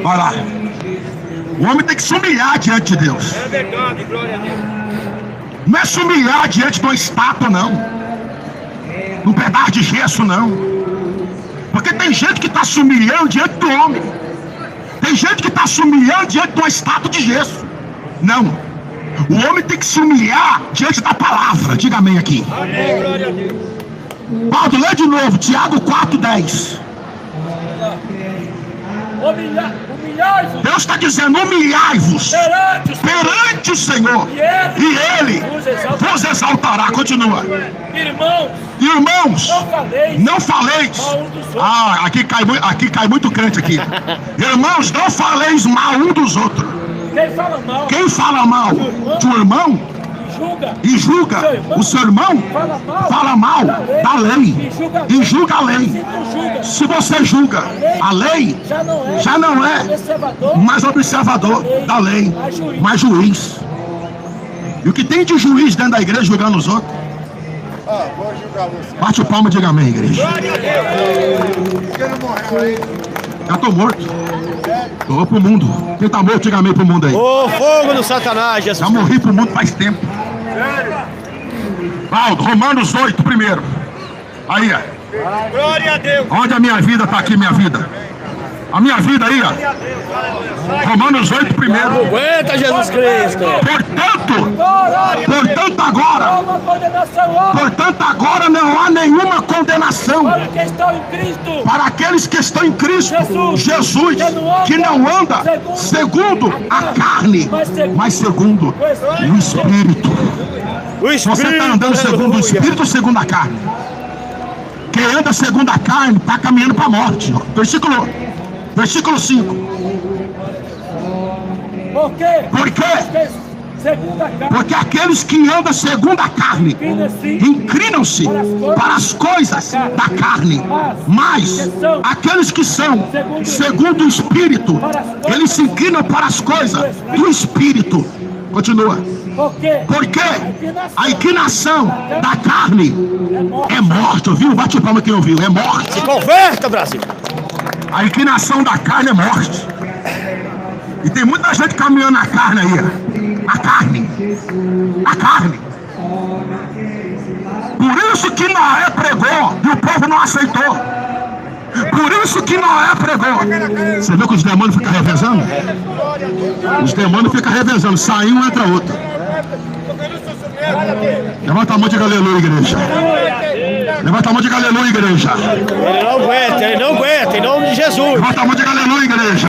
Vai lá. O homem tem que se humilhar diante de Deus. É verdade, glória a Deus. Não é se humilhar diante de uma estátua, não. Num pedaço de gesso, não. Porque tem gente que está se humilhando diante do homem. Tem gente que está se humilhando diante de uma estátua de gesso. Não. O homem tem que se humilhar diante da palavra. Diga amém aqui. Amém, glória a Deus. Paulo, lê de novo, Tiago 4,10. Humilhai-vos Deus está dizendo, humilhai-vos perante o Senhor, e Ele vos exaltará. Continua. Irmãos, não faleis. Ah, aqui cai muito crente aqui. Irmãos, não faleis mal um dos outros. Quem fala mal de um irmão e julga o seu irmão, fala mal da lei e julga a lei. Se você julga a lei, já não é mais observador da lei, mas juiz. E o que tem de juiz dentro da igreja julgando os outros? Bate o palmo e diga amém, igreja. Já tô morto. Tô pro mundo. Quem tá morto, diga amém pro mundo aí. Ô, fogo no Satanás, Jesus. Já morri pro mundo faz tempo. Valdo, Romanos 8 primeiro. Aí, ó. Glória a Deus. Onde a minha vida tá aqui, minha vida? A minha vida aí, ó. Romanos 8 primeiro. Aguenta, Jesus Cristo. Portanto agora não há nenhuma condenação para aqueles que estão em Cristo Jesus, que não anda segundo a carne, mas segundo o Espírito. Se você está andando segundo o Espírito ou segundo a carne? Quem anda segundo a carne está caminhando para a morte. Versículo 5. Por quê? Porque aqueles que andam segundo a carne inclinam-se para as coisas da carne, mas aqueles que são segundo o Espírito, eles se inclinam para as coisas do Espírito. Continua. Porque a inclinação da carne é morte. Ouviu? Bate o palmo quem ouviu. É morte. Se converta, Brasil. A inclinação da carne é morte. E tem muita gente caminhando na carne aí. A carne. Por isso que Noé pregou e o povo não aceitou. Por isso que Noé pregou. Você viu que os demônios ficam revezando? Os demônios ficam revezando. Sai um, entra outro. Levanta a mão de aleluia, igreja. Levanta a mão de aleluia, igreja. Ele não aguenta, em nome de Jesus. Levanta a mão de aleluia, igreja.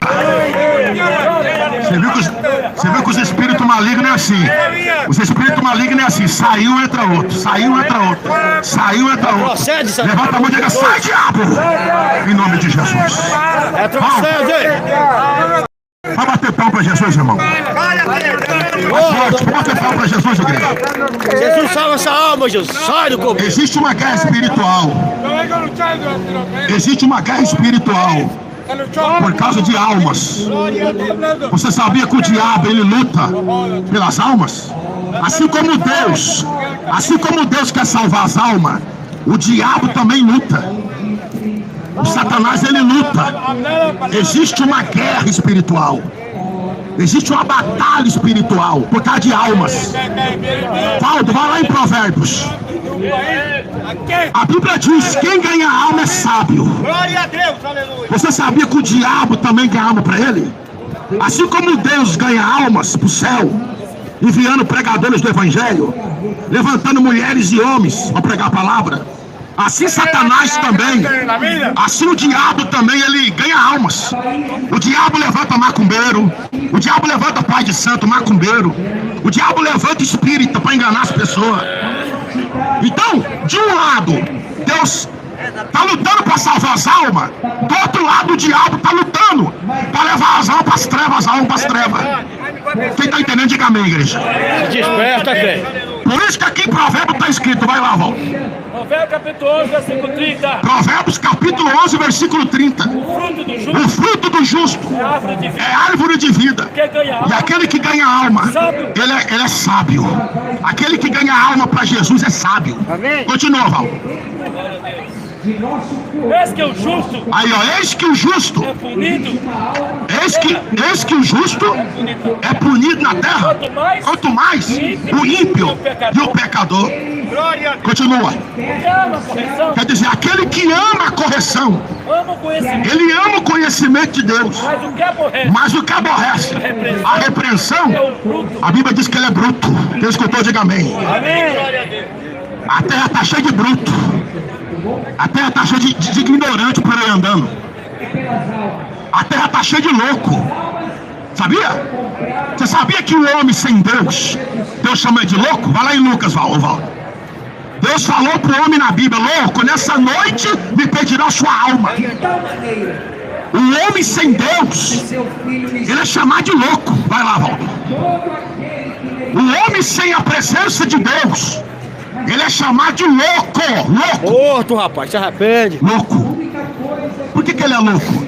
Você viu que os espíritos malignos é assim. Os espíritos malignos é assim. Saiu, entra outro. Saiu, entra outro. Saiu, entra outro. Procede, Satanás. Levanta a mão e diga, sai, diabo. Em nome de Jesus. Vai bater palma para Jesus, irmão. Vai bater palma para Jesus, igreja. Jesus salva essa alma, Jesus. Sai do corpo. Existe uma guerra espiritual. Existe uma guerra espiritual por causa de almas. Você sabia que o diabo, ele luta pelas almas? Assim como Deus quer salvar as almas, o diabo também luta. O Satanás, ele luta. Existe uma guerra espiritual. Existe uma batalha espiritual por causa de almas. Valdo, vai lá em Provérbios. A Bíblia diz, quem ganha alma é sábio. Glória a Deus, aleluia. Você sabia que o diabo também ganha alma para ele? Assim como Deus ganha almas para o céu, enviando pregadores do Evangelho, levantando mulheres e homens para pregar a palavra, assim Satanás também, assim o diabo também, ele ganha almas. O diabo levanta macumbeiro, o diabo levanta pai de santo, macumbeiro, o diabo levanta espírita para enganar as pessoas. Então, de um lado, Deus está lutando para salvar as almas, do outro lado o diabo está lutando para levar as almas para as trevas, as almas para as trevas. Quem está entendendo, diga amém, igreja. Desperta, crente. Por isso que aqui em Provérbios está escrito, vai lá, Val. Provérbios capítulo 11, versículo 30. Provérbios capítulo 11, versículo 30. O fruto do justo é árvore de vida. E aquele que ganha alma, ele é sábio. Aquele que ganha alma para Jesus é sábio. Continua, Val. Eis que o justo Aí, ó, eis que o justo, é punido. eis que o justo é punido na terra, quanto mais o ímpio e o pecador. Glória a Deus. Continua. Ama a correção, Quer dizer, aquele que ama a correção, ama o conhecimento, ele ama o conhecimento de Deus. mas o que aborrece Mas o que aborrece a repreensão, é o fruto. a Bíblia diz que ele é bruto. Quem escutou, diga amém. Amém. Glória a Deus. A terra está cheia de bruto. A terra está cheia de ignorante por aí andando. A terra está cheia de louco. Sabia? Você sabia que o homem sem Deus, Deus chama ele de louco? Vai lá em Lucas, Valdo. Deus falou para o homem na Bíblia: louco, nessa noite me pedirá sua alma. O homem sem Deus, ele é chamado de louco. Vai lá, Valdo. O homem sem a presença de Deus, ele é chamado de louco. Louco. Morto, rapaz, se arrepende. Louco. Por que ele é louco?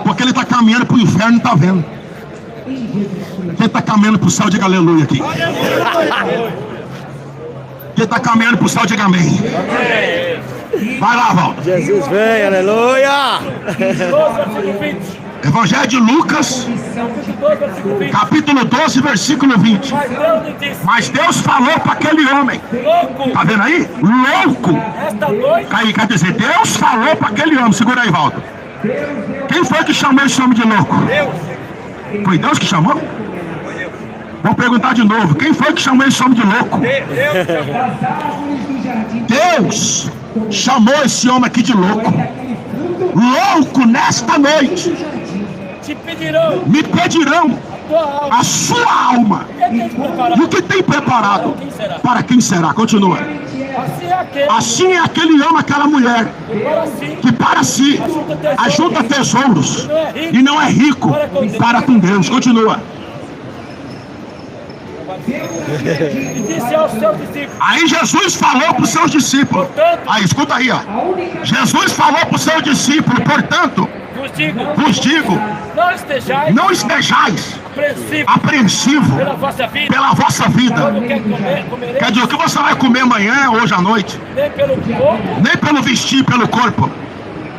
Porque ele está caminhando para o inferno e não está vendo. Quem está caminhando para o céu, diga aleluia aqui. Quem está caminhando para o céu, diga amém. Vai lá, Valdo. Jesus vem, aleluia. 12, versículo 20. Evangelho de Lucas, 12, versículo 20. capítulo 12, versículo 20. Mas Deus lhe disse: Mas Deus falou para aquele homem. louco, Tá vendo aí? Louco. esta noite Aí, quer dizer, Deus falou para aquele homem. Segura aí, Valdo. Quem foi que chamou esse homem de louco? Foi Deus que chamou? Vou perguntar de novo. Quem foi que chamou esse homem de louco? Deus chamou esse homem aqui de louco. Louco nesta noite. te pedirão Me pedirão tua alma. a sua alma. O que tem preparado? E o que tem preparado? Quem será? Para quem será? Continua. Assim é aquele Assim é aquele homem, aquela mulher que para si que para si ajunta tesouros e não é rico para com Deus. Continua. e disse aos seus discípulos: Aí Jesus falou para os seus discípulos. Aí, escuta aí, ó. Jesus falou para os seus discípulos: portanto, vos digo, não estejais apreensivo pela vossa vida, pela vossa vida. quando comereis, Quer dizer, o que você vai comer amanhã, hoje à noite, nem pelo corpo, nem pelo vestir, pelo corpo,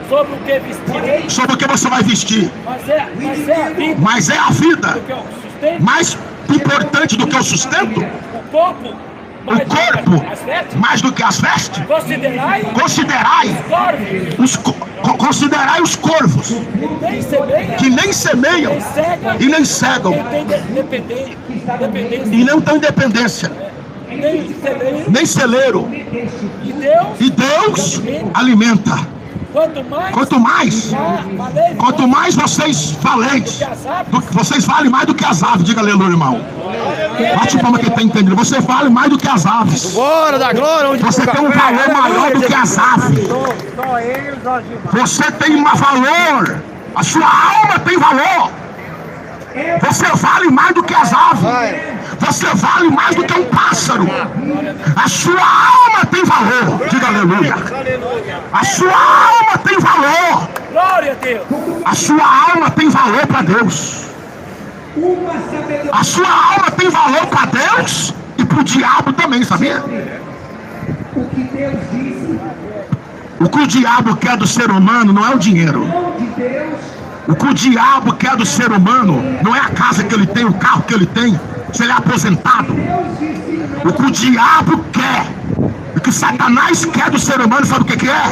sobre o que vestireis, sobre o que você vai vestir, mas é a vida, mas é a vida que é o sustento, mais importante do que o sustento, o corpo, o corpo as vestes. mais do que as vestes. Considerai Considerai considerai os corvos nem semeia, que nem semeiam nem cega, e nem cegam nem tem dependência, e não têm dependência, nem semeia, nem celeiro, e Deus, e Deus alimenta. Quanto mais vocês valeis, vocês valem mais do que as aves. Diga aleluia, irmão. Bate palma quem está entendendo. Você vale mais do que as aves. Bora da glória, onde Você tem um valor maior do que as aves. Você tem um valor. A sua alma tem valor. Você vale mais do que as aves. Você vale mais do que um pássaro. A sua alma tem valor. Diga aleluia. A sua alma tem valor. glória a Deus, A sua alma tem valor para Deus. A sua alma tem valor para Deus e para o diabo também, sabia? O que o diabo quer do ser humano não é o dinheiro. O que o diabo quer do ser humano não é a casa que ele tem, o carro que ele tem, se ele é aposentado. O que o diabo quer, o que Satanás quer do ser humano, sabe o que é?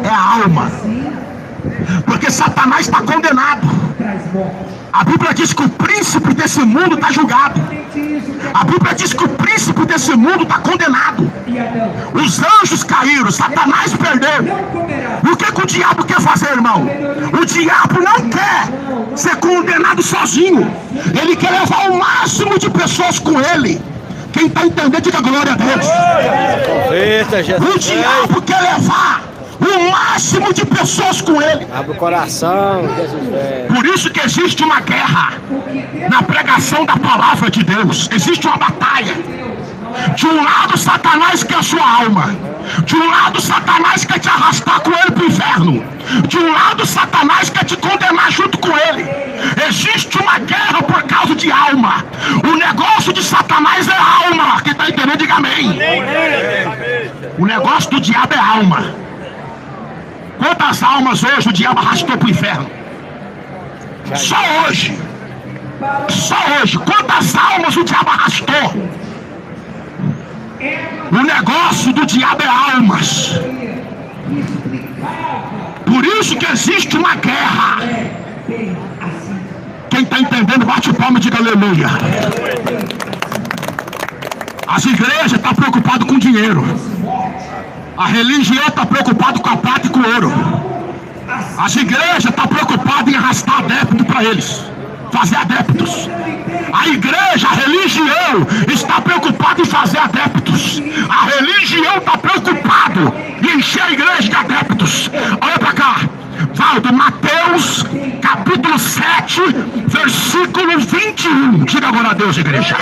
É a alma. Porque Satanás está condenado. A Bíblia diz que o príncipe desse mundo está julgado. A Bíblia diz que o príncipe desse mundo está condenado. Os anjos caíram, Satanás perdeu. O que o diabo quer fazer, irmão? O diabo não quer ser condenado sozinho. Ele quer levar o máximo de pessoas com ele. Quem está entendendo, diga glória a Deus. Eita, Jesus. O diabo quer levar o máximo de pessoas com ele. Abre o coração, Jesus velho. Por isso que existe uma guerra na pregação da palavra de Deus. Existe uma batalha. De um lado, Satanás quer a sua alma. De um lado, Satanás quer te arrastar com ele para o inferno. De um lado, Satanás quer te condenar junto com ele. Existe uma guerra por causa de alma. O negócio de Satanás é alma. Quem está entendendo, diga amém. O negócio do diabo é alma. Quantas almas hoje o diabo arrastou para o inferno? Só hoje. Só hoje. Quantas almas o diabo arrastou? O negócio do diabo é almas. Por isso que existe uma guerra. Quem está entendendo, bate palma e diga aleluia. As igrejas estão preocupadas com dinheiro. A religião está preocupada com a prata e com o ouro. As igrejas estão preocupadas em arrastar adeptos para eles, fazer adeptos. A igreja, a religião está preocupada em fazer adeptos. A religião está preocupada em encher a igreja de adeptos. Olha para cá, Valdo, Mateus capítulo 7, versículo 21. Diga agora a Deus, igreja.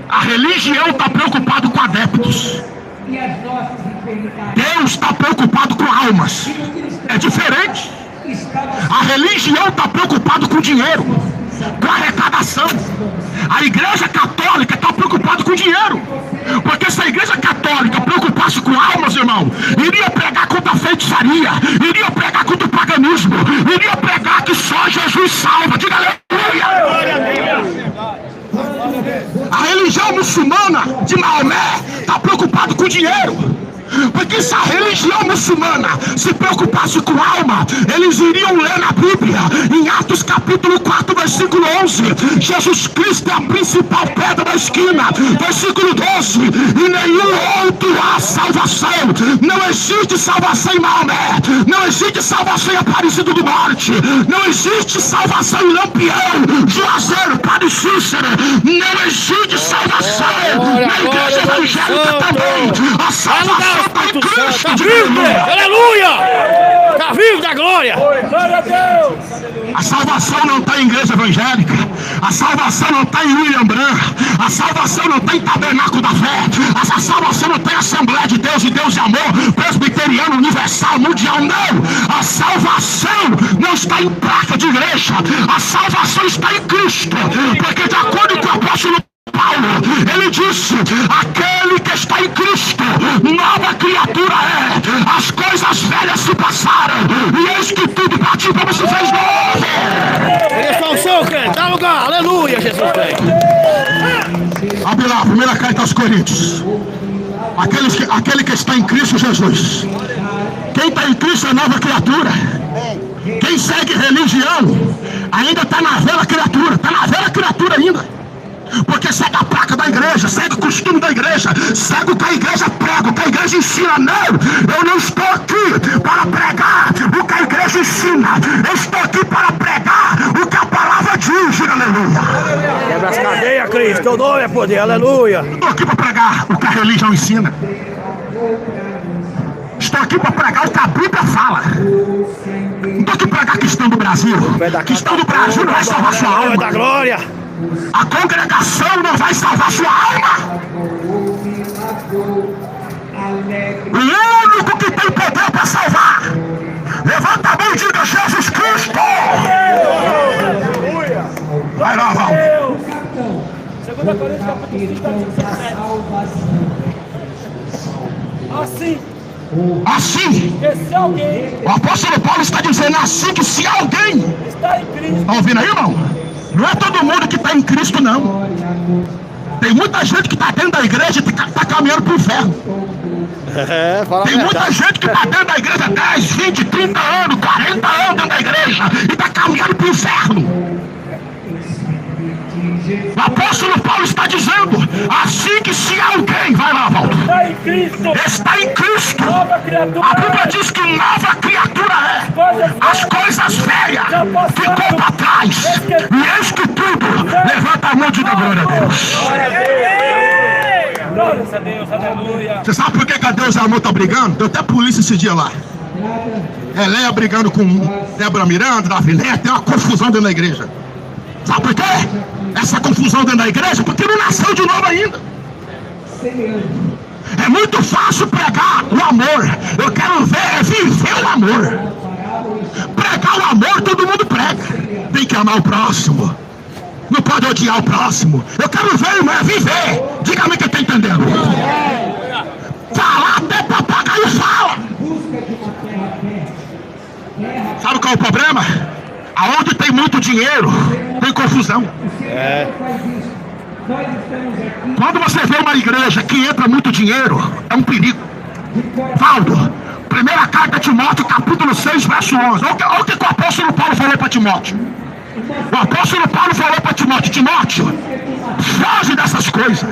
A religião está preocupada com adeptos. Deus está preocupado com almas. É diferente. A religião está preocupada com dinheiro, com arrecadação. A igreja católica está preocupada com dinheiro. Porque se a igreja católica preocupasse com almas, irmão, iria pregar contra a feitiçaria, iria pregar contra o paganismo, iria pregar que só Jesus salva. Diga aleluia. A religião muçulmana de Maomé está preocupada com dinheiro. Porque se a religião muçulmana se preocupasse com alma, eles iriam ler na Bíblia, em Atos capítulo 4, versículo 11, Jesus Cristo é a principal pedra da esquina. Versículo 12, e nenhum outro há salvação. Não existe salvação em Maomé, não existe salvação em Aparecido do Norte, não existe salvação em Lampião, Juazeiro, Padre Cícero, não existe salvação na igreja evangélica também. A salvação está em Cristo. Aleluia! Está vivo da glória! Glória a Deus! A salvação não está em igreja evangélica. A salvação não está em William Branham. A salvação não está em Tabernáculo da Fé. A salvação não está em Assembleia de Deus e Deus de Amor, Presbiteriano, Universal, Mundial. Não! A salvação não está em placa de igreja. A salvação está em Cristo. Porque de acordo com o apóstolo Paulo, ele disse: aquele que está em Cristo, nova criatura é. As coisas velhas se passaram e eis que tudo partiu como se fez novo. Eles são o seu, crente, dá lugar, aleluia, Jesus tem. Abre lá, primeira carta aos Coríntios. Aquele que está em Cristo Jesus. Quem está em Cristo é nova criatura. Quem segue religião ainda está na velha criatura. Está na velha criatura ainda. Porque segue a placa da igreja, segue o costume da igreja, segue o que a igreja prega, o que a igreja ensina. Não, eu não estou aqui para pregar o que a igreja ensina. Eu estou aqui para pregar o que a palavra diz. Aleluia. Quebra as cadeias, Cristo, teu nome é poder, aleluia. Estou aqui para pregar o que a religião ensina. Estou aqui para pregar o que a Bíblia fala. Não estou aqui para pregar a questão do Brasil. A questão do Brasil não vai salvar sua alma. Da glória. A congregação não vai salvar sua alma. O único que tem poder para salvar, levanta a mão e diga: Jesus Cristo. Vai lá, Val. 2 Coríntios capítulo 5, Assim, se alguém o apóstolo Paulo está dizendo assim, que se alguém está em Cristo, está ouvindo aí, irmão? Não é todo mundo que está em Cristo, não. Tem muita gente que está dentro da igreja e está caminhando para o inferno. Tem muita gente que está dentro da igreja 10, 20, 30 anos, 40 anos dentro da igreja e está caminhando para o inferno. O apóstolo Paulo está dizendo assim, que se alguém, vai lá, Valdo, está em Cristo, a Bíblia diz que nova criatura é. As coisas velhas ficou para trás e eis que tudo. Levanta a mão e diga glória a Deus. glória a Deus, aleluia. Você sabe por que a Deus e Amor está brigando? Deu até polícia esse dia lá. Leia brigando com Débora Miranda, Davi Leia, tem uma confusão dentro da igreja. Sabe por quê? Essa confusão dentro da igreja, porque não nasceu de novo ainda. É muito fácil pregar o amor. Eu quero viver o amor. Pregar o amor, todo mundo prega. Tem que amar o próximo. Não pode odiar o próximo. Eu quero ver, irmão, é viver. Diga-me quem está entendendo. Falar até papagaio fala. Sabe qual é o problema? Aonde tem muito dinheiro, tem confusão. Quando você vê uma igreja que entra muito dinheiro, é um perigo. Valdo, primeira carta de Timóteo, capítulo 6, verso 11. Olha o que o apóstolo Paulo falou para Timóteo. O apóstolo Paulo falou para Timóteo: Timóteo, foge dessas coisas.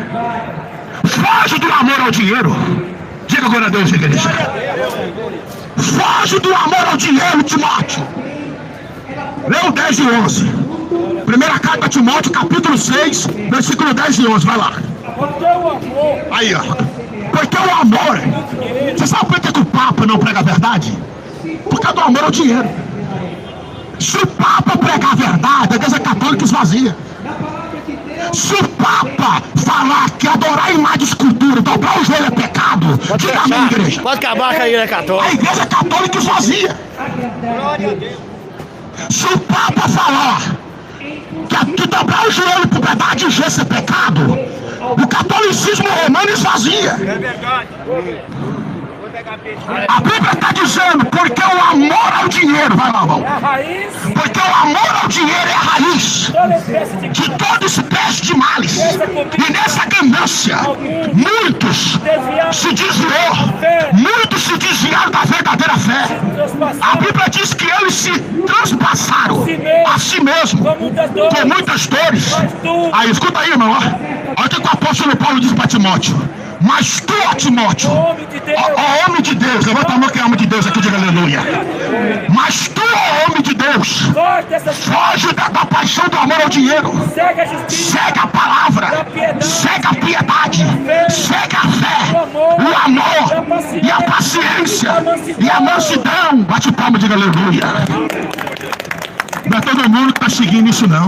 Foge do amor ao dinheiro. Diga agora a Deus, igreja. Foge do amor ao dinheiro, Timóteo. Lê o 10 e 11. Primeira carta a Timóteo, capítulo 6, versículo 10 e 11. Vai lá. Aí, ó. Porque o amor. Você sabe por que o Papa não prega a verdade? Por causa do amor ao dinheiro. Se o Papa pregar a verdade, a igreja católica esvazia. Se o Papa falar que adorar a imagem de escultura, dobrar o joelho é pecado, diga amém, igreja. Pode acabar com a igreja católica. A igreja católica esvazia. Se o Papa falar que dobrar o joelho por pedaço de gesso é pecado, o catolicismo romano esvazia. É verdade. A Bíblia está dizendo, porque o amor ao dinheiro, vai lá, irmão. Porque o amor ao dinheiro é a raiz de toda espécie de males. E nessa ganância, muitos se desviaram da verdadeira fé. A Bíblia diz que eles se transpassaram a si mesmo com muitas dores. Aí, escuta aí, irmão. Olha o que o apóstolo Paulo diz para Timóteo. Mas tu, ó Timóteo, ó homem de Deus, levanta a mão que é homem de Deus aqui, diga aleluia. Mas tu, ó homem de Deus, foge da paixão do amor ao dinheiro, segue a palavra, segue a piedade, segue a fé, o amor e a paciência e a mansidão. Bate palma, diga aleluia. Não é todo mundo que está seguindo isso, não.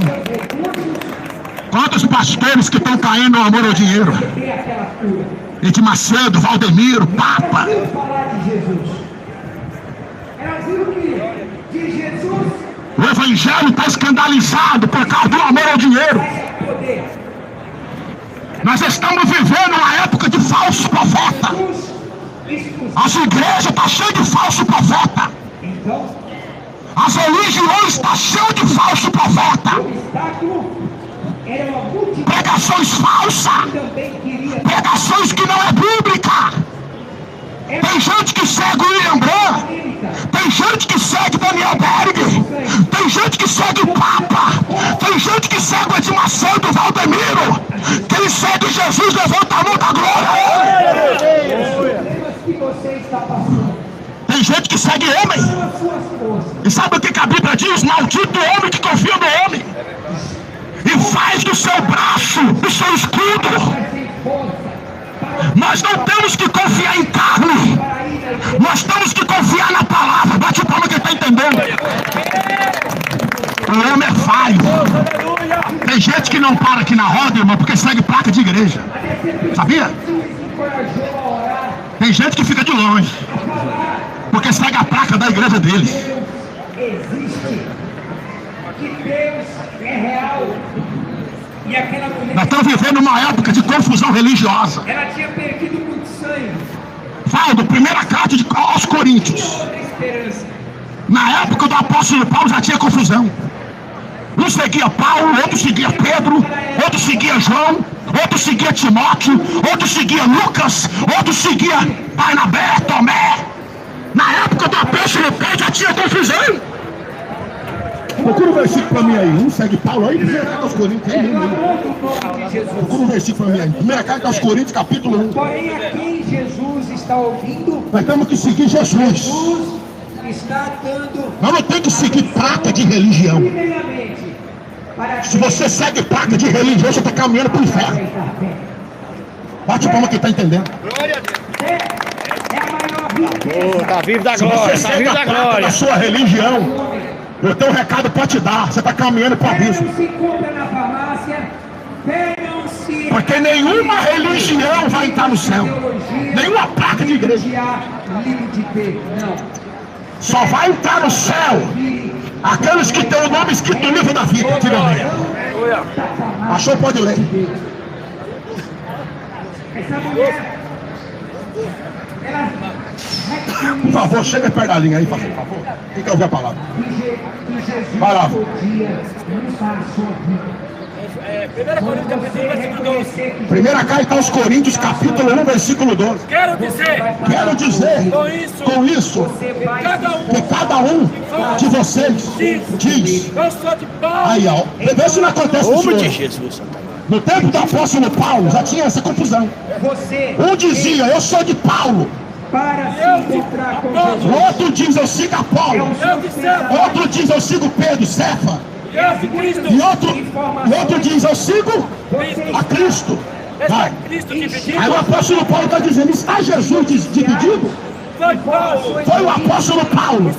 Quantos pastores que estão caindo no amor ao dinheiro? Edir Macedo, Valdemiro, Papa. O evangelho está escandalizado por causa do amor ao dinheiro. Nós estamos vivendo uma época de falso profeta. As igrejas estão cheias de falso profeta. As religiões estão cheias de falso profeta. Pregações falsas, pregações que não é bíblica. Tem gente que segue o William Branham, tem gente que segue Daniel Berg, tem gente que segue o Papa, tem gente que segue o Edir Macedo, o Valdemiro. Quem segue Jesus levanta a mão da glória. Tem gente que segue homem. E sabe o que a Bíblia diz? Maldito o homem que confia no homem e faz do seu braço o seu escudo. Nós não temos que confiar em carne, nós temos que confiar na palavra. Bate palma quem está entendendo. O homem é falho. Tem gente que não para aqui na roda, irmão, porque segue placa de igreja. Sabia? Tem gente que fica de longe porque segue a placa da igreja dele. Existe que Deus é real. E aquela mulher, nós estamos vivendo uma época de confusão religiosa. ela tinha perdido muito sangue. Valdo, primeira carta aos Coríntios. Outra esperança. Na época do apóstolo Paulo já tinha confusão. Um seguia Paulo, outro seguia Pedro, outro seguia João, outro seguia Timóteo, outro seguia Lucas, outro seguia Barnabé, Tomé. Na época do apóstolo Paulo já tinha confusão. Procura um versículo para mim aí. Um segue Paulo aí, primeira carta aos Coríntios. Procura um versículo para mim aí. Primeira carta aos Coríntios, capítulo 1. Porém, a quem Jesus está ouvindo, Nós temos que seguir Jesus. Jesus está dando Nós não temos que seguir placa de religião. primeiramente para Se você segue placa de religião, você está caminhando para o inferno. Bate palma quem está entendendo. é a maior riqueza. Tá vivo da Se glória, você tá segue vivo a da placa glória. da sua religião, eu tenho um recado para te dar. Você está caminhando para o abismo. Não se compra na farmácia, venham-se Porque nenhuma religião vai entrar no céu. Nenhuma placa de igreja. livre de Pedro. Não. Só vai entrar no céu aqueles que têm o nome escrito no livro da vida. Tira a minha. Achou? Pode ler. Essa mulher, ela Por favor, chega perto da linha aí, por favor. Quem quer ouvir a palavra? Vai lá. 1 Coríntios capítulo 1, versículo 12. Primeira carta aos Coríntios, capítulo 1, versículo 12. Quero dizer Com isso que cada um de vocês diz. eu sou de Paulo. Aí, ó. Vê se não acontece isso Nome de hoje. Jesus. No tempo do apóstolo Paulo já tinha essa confusão. Um dizia, eu sou de Paulo. Para se encontrar com Jesus. O outro diz, eu sigo Apolo. Eu de Cefas. Outro diz, eu sigo Pedro, Cefa. Eu de Cristo. E outro diz, eu sigo a Cristo. Está Vai. Cristo dividido. Aí o apóstolo Paulo está dizendo, está Jesus dividido? Foi Paulo Foi o apóstolo Paulo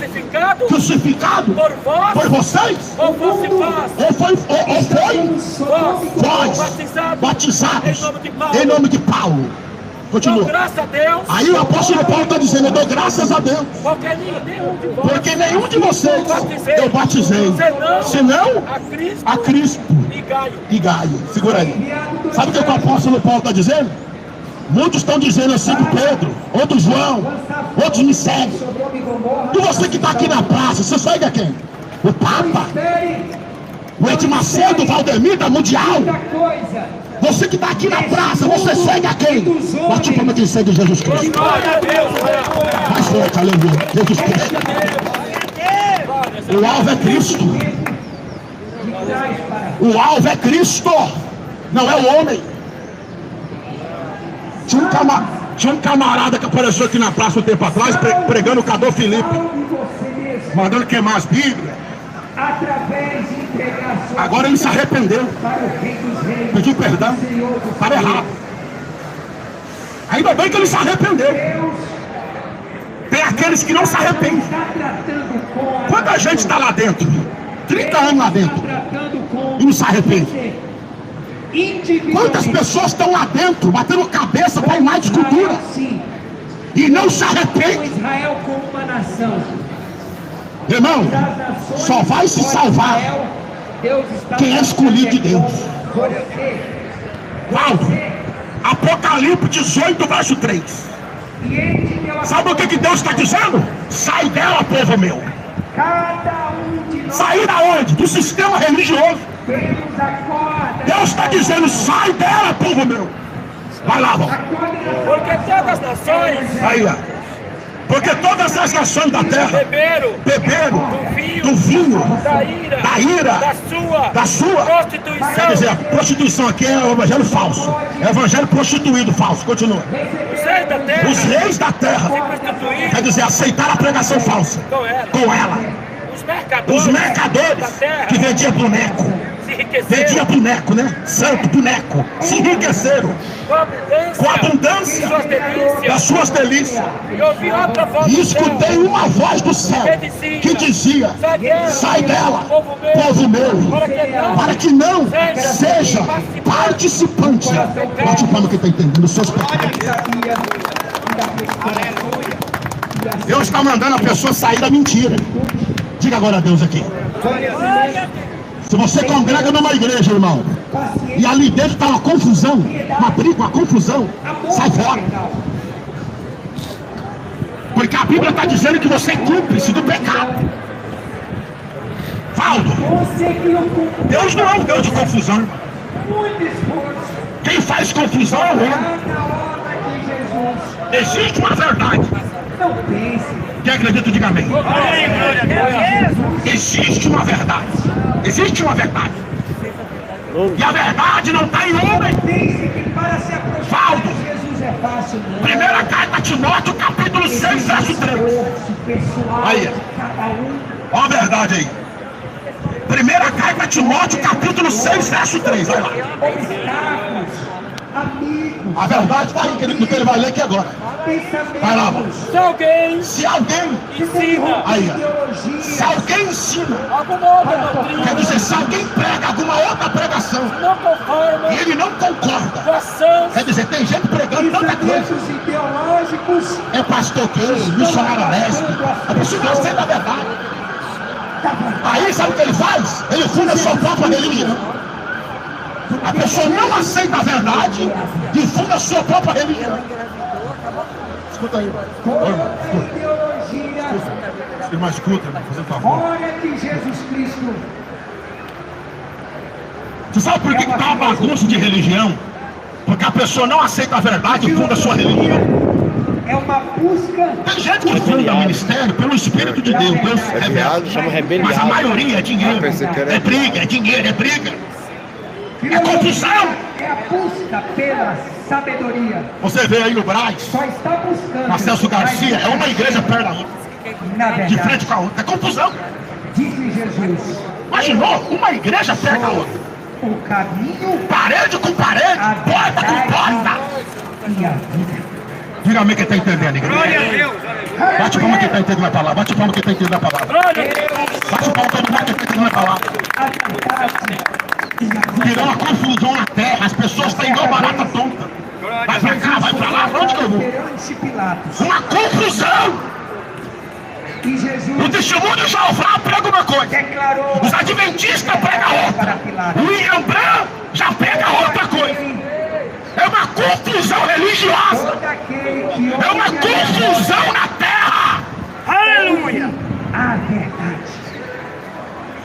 crucificado por vós. por vocês? Ou fosse vós. Ou foi vós batizados em nome de Paulo? Dou Continua. graças a Deus. Aí o apóstolo Paulo está dizendo, eu dou graças a Deus. Porque nenhum de vocês Eu batizei. Senão a Cristo e e Gaio. Segura aí. Sabe o que o apóstolo Paulo está dizendo? Muitos estão dizendo, eu sigo Pedro, outros João, outros me seguem. E você que está aqui na praça, você segue a quem? O Papa? O Ed Macedo, Valdemir da Mundial? Você que está aqui na praça, você segue a quem? Bate palma quem segue Jesus Cristo. glória a Deus. Mais forte, aleluia. Jesus Cristo. O alvo é Cristo. O alvo é Cristo. Não é o homem. Tinha um camarada que apareceu aqui na praça um tempo atrás, pregando o Cadô Filipe, mandando queimar as Bíblias. Agora ele se arrependeu, pediu perdão, estava errado. Ainda bem que ele se arrependeu. Tem aqueles que não se arrependem. Quanta gente está lá dentro? 30 anos lá dentro e não se arrepende. Quantas pessoas estão lá dentro batendo cabeça para imagem de escultura e não se arrepende? Israel como uma nação. Irmão, só vai se salvar quem é escolhido de Deus. Paulo, Apocalipse 18, verso 3. Sabe o que Deus está dizendo? Sai dela, povo meu. Sair da onde? Do sistema religioso. Deus está dizendo, sai dela, povo meu. Vai lá, vamos. Porque todas as nações Aí, ó. Porque todas as nações da terra beberam do vinho, da ira, da sua prostituição. Quer dizer, a prostituição aqui é o evangelho falso. É o evangelho prostituído falso. Continua. Os reis da terra, quer dizer, aceitaram a pregação falsa com ela. Os mercadores que vendiam boneco. Vendia boneco, né? Santo boneco. Se enriqueceram com a abundância das suas delícias. E escutei uma voz do céu que dizia: sai dela, povo meu, para que não seja participante. Participando que está entendendo os seus pecados. Deus está mandando a pessoa sair da mentira. Diga agora a Deus aqui. Se você congrega numa igreja, irmão, e ali dentro está uma confusão, uma briga, uma confusão, sai fora. Porque a Bíblia está dizendo que você é cúmplice do pecado. Valdo, Deus não é um Deus de confusão. Quem faz confusão é o homem. Existe uma verdade. Quem acredita, diga amém. Existe uma verdade. Existe uma verdade. E a verdade não está em homem. Valdo, primeira carta a Timóteo, capítulo 6, verso 3. Aí, ó a verdade aí. Primeira carta a Timóteo, capítulo 6, verso 3. Vai lá. A verdade está aí, querido, que ele vai ler aqui agora. Vai lá, mano. Se alguém ensina, aí, ó. Se alguém ensina, alguma outra doutrina, quer dizer, se alguém prega alguma outra pregação não conforma e ele não concorda, com a sã, quer dizer, tem gente pregando tanta coisa. É pastor que missionário lésbico, a pessoa não aceita a verdade. Aí sabe o que ele faz? Ele funda a sua própria religião. A pessoa não aceita a verdade e funda a sua própria religião. escuta aí. toda ideologia, Irmã, escuta, fazendo favor. fora de Jesus Cristo. Você sabe por que tá uma bagunça de religião? Porque a pessoa não aceita a verdade e funda a sua religião. É uma busca. Tem gente que funda ministério pelo Espírito de Deus. Deus revela. Chama Mas a rebeliado. maioria é dinheiro. É briga, é dinheiro, é briga. É confusão. É a busca pela sabedoria. Você vê aí no Braz, Só está buscando. o Celso Garcia, é uma igreja perto da outra. Na De verdade, frente com a outra. É confusão. disse Jesus, Imaginou? Uma igreja perto da outra. o caminho Parede com parede, porta com porta. e a vida. Diga a mim quem está entendendo, igreja. Bate palma quem está entendendo a palavra. Bate palma quem está entendendo a palavra. Bate palma todo mundo quem está entendendo a palavra. A verdade e a vida. Virou uma confusão na terra. As pessoas estão igual barata tonta. Vai pra cá, vai pra lá. Pra onde que eu vou? Perante Pilatos. Uma confusão. E O Jesus testemunho de Jeová prega uma coisa. declarou Os adventistas pregam para outra. Pilatos. O William Branham já prega outra coisa. É uma confusão religiosa. Todo aquele que É uma ouve a verdade, confusão na terra. Aleluia. a verdade.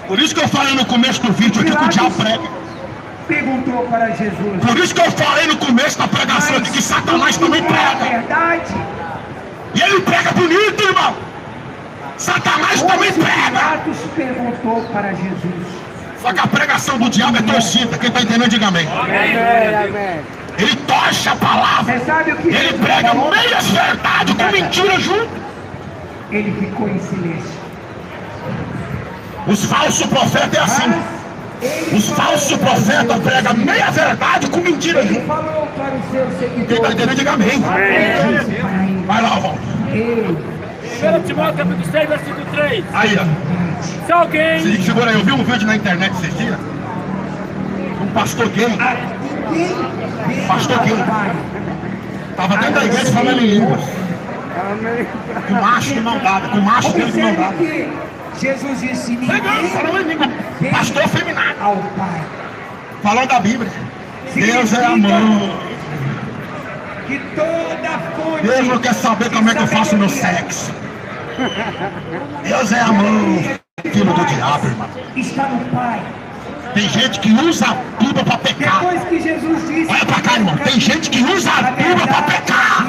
Por isso que eu falei no começo do vídeo aqui que o diabo prega. Perguntou para Jesus. Por isso que eu falei no começo da pregação de que Satanás também é a prega. verdade. E ele prega bonito, irmão. Satanás também Pôncio prega. Pilatos perguntou para Jesus. Só que a pregação do diabo é torcida. Quem está entendendo, diga amém. Ele torce a palavra. Você sabe o que Ele Jesus prega falou? meia verdade com mentira junto. Ele ficou em silêncio. Os falsos profetas é assim. Os falsos profetas pregam meia verdade com mentira Ele junto. falou para os seus Quem está seguidores. entendendo, diga amém. Vai lá, Valdo. Eu 1 Timóteo capítulo 6, versículo 3. Aí, ó. Se alguém Segura aí, eu vi um vídeo na internet esses dias. Um pastor gay. Pastor gay. Tava dentro da igreja falando em línguas. Com macho de mão dada, com macho dentro de mão Observe dada. que Jesus disse: Pregando, ninguém falando em língua. Pastor feminado. ao Pai. Falando da Bíblia. Deus é amor. Que toda fonte. Deus não quer saber como é que eu faço meu sexo. Deus é amor. Filho do diabo, irmão. Está no Pai. Tem gente que usa a Bíblia para pecar. Depois que Jesus disse: Olha pra cá, irmão. Tem gente que usa a Bíblia para pecar.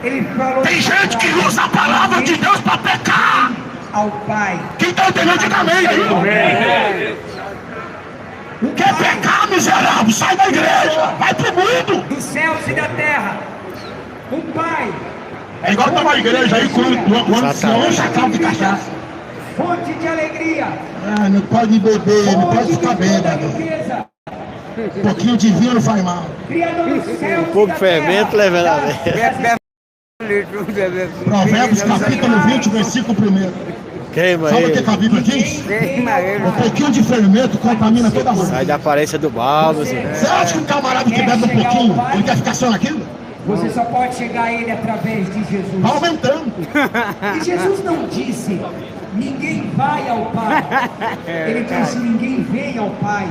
Ele falou: Tem gente que usa a palavra de Deus para pecar. ao Pai. Quem está entendendo, diga amém, irmão. Quer pecar, miserável? Sai da igreja. Vai pro mundo. Dos céus e da terra. O Pai, É igual tá uma igreja aí com um chacal de cachaça. fonte de alegria. Ah, não pode beber, não pode Fonte de ficar toda bêbado. riqueza. Um pouquinho de vinho não faz mal. Criador dos céus e pouco da fermento terra. leva na Provérbios capítulo 20, versículo 1. Queima Sabe o que ele. a Bíblia diz? Um pouquinho de fermento contamina toda a mão. Sai da aparência do mal, meu senhor. Você acha que um camarada que bebe um pouquinho, ele quer ficar só naquilo? Você só pode chegar a Ele através de Jesus. Vai aumentando. E Jesus não disse: ninguém vai ao Pai. Ele disse: ninguém vem ao Pai.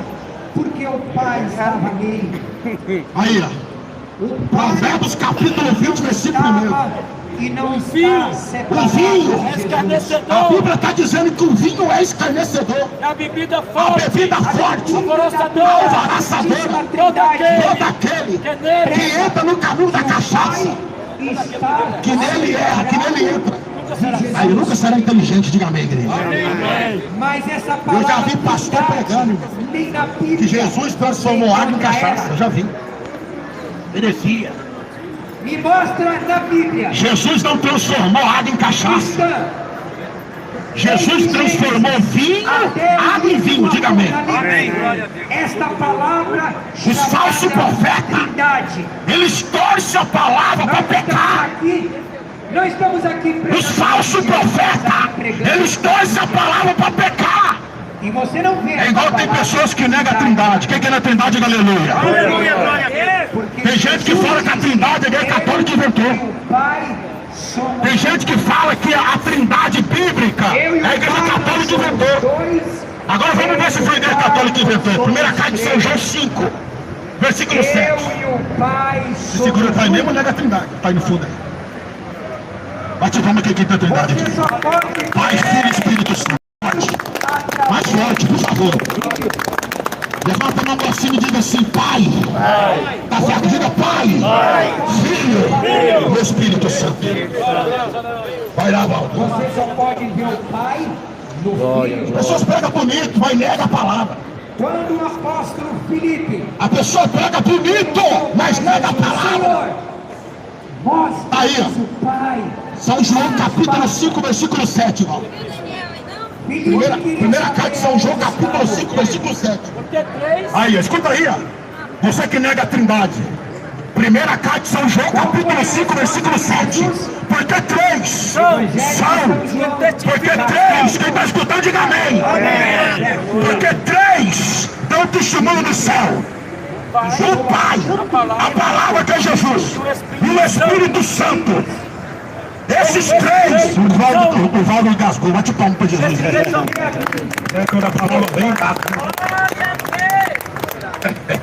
Porque o Pai estava nele. Aí, ó. O Pai Provérbios capítulo 20, versículo 1. estava e não está O separado vinho. de Jesus. A escarnecedor, Bíblia está dizendo que o vinho é escarnecedor. a bebida A forte, bebida forte, alvoroçadora, alvoroçadora, todo aquele todo aquele que nele que entra no caminho da cachaça, Está que nele erra, que nele entra. nunca será. Aí nunca será inteligente, diga amém, igreja. Mas essa Eu palavra já vi pastor pregando nem na Bíblia, que Jesus transformou água em cachaça. Eu já vi. Merecia. me mostra na Bíblia. Jesus não transformou água em cachaça. Cristã. Jesus transformou vinho, água em vinho, diga amém. Esta palavra Os falsos chamada profetas, Trindade. eles torcem a palavra para pecar. Não estamos aqui Os pregando, falsos profetas, eles torcem a palavra para pecar. E você não vê. É igual tem pessoas que negam a trindade. Quem que é na trindade, diga aleluia. Aleluia, glória a Deus. Porque Tem gente que fala que a trindade é a igreja católica inventou. o Pai somos Tem gente que fala que a trindade bíblica eu e é a o igreja Pai católica somos inventou. dois. Agora vamos ver se foi a igreja católica que inventou. Primeira carta de São João 5, versículo 7. Eu e o Pai Se segura o Pai mesmo, nega a Trindade. Pai no fundo aí. Bate palma aqui, quem tem a Trindade aqui. Você só pode Pai, Filho e Espírito Santo. Mais forte, por favor. Levanta a mão pra cima e diga assim: Pai. Tá certo? Diga Pai. Filho e Espírito Santo. Vai lá, Valdo. Você só pode ver o Pai no Filho. As pessoas pregam bonito, mas nega a palavra. Quando o apóstolo Filipe, A pessoa prega bonito, mas nega a palavra. Senhor, mostra Aí, ó. o Pai. São João capítulo 5, versículo 7, Valdo. Primeira carta de São João, capítulo 5, versículo 7. Aí, escuta aí, ó. Você que nega a Trindade. Primeira carta de São João, capítulo 5, versículo 7. Porque três são. Porque três, quem está escutando, diga amém. Porque três dão testemunho do céu. O Pai, a palavra que é Jesus, e o Espírito Santo. Esses três, o Valdo engasgou, bate palma para Jesus. É quando a palavra vem,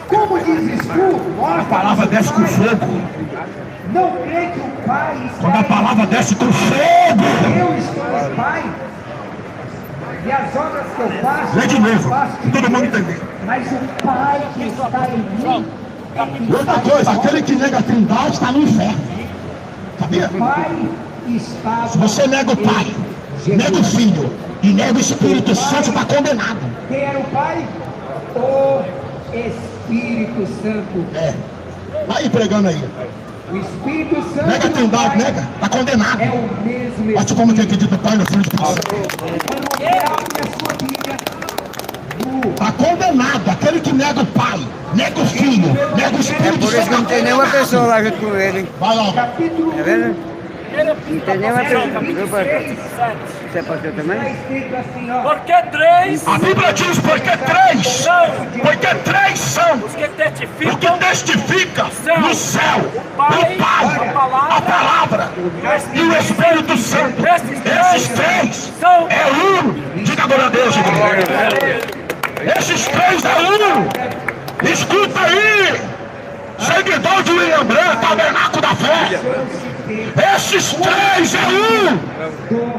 Como diz tu, a palavra desce com fogo. não crê que o Pai está Quando a palavra desce com fogo. eu estou no Pai, e as obras que eu faço, Lê de novo, eu faço de todo mundo Deus, entender. mas o Pai que está em mim, Outra coisa, aquele que nega a Trindade está no inferno. Sabia? o Pai está. Se você nega o Pai, nega o Filho e nega o Espírito Santo, está condenado. Quem era o Pai? O Espírito Santo. É. Vai pregando aí. O Espírito Santo Nega a Trindade, nega, está condenado. é o mesmo Bate como quem acredita no Pai, no Filho e no Espírito Santo. Quando você abre a sua Bíblia, Está condenado. Aquele que nega o Pai, nega o Filho, nega o Espírito Por isso Santo. que não tem nenhuma pessoa lá junto com ele, hein? Vai lá. capítulo Tá 1, vendo? Não tem nenhuma pessoa, viu, pastor? Você é pastor está também? escrito assim, ó. Porque três A Bíblia diz porque três são os que o que testificam testifica no céu o Pai, a a palavra e o Espírito Santo. Esses três é um. Diga agora a Deus, igreja. Esses três é um. Escuta aí, seguidor de William Branco, tabernáculo da fé. Esses três é um. Do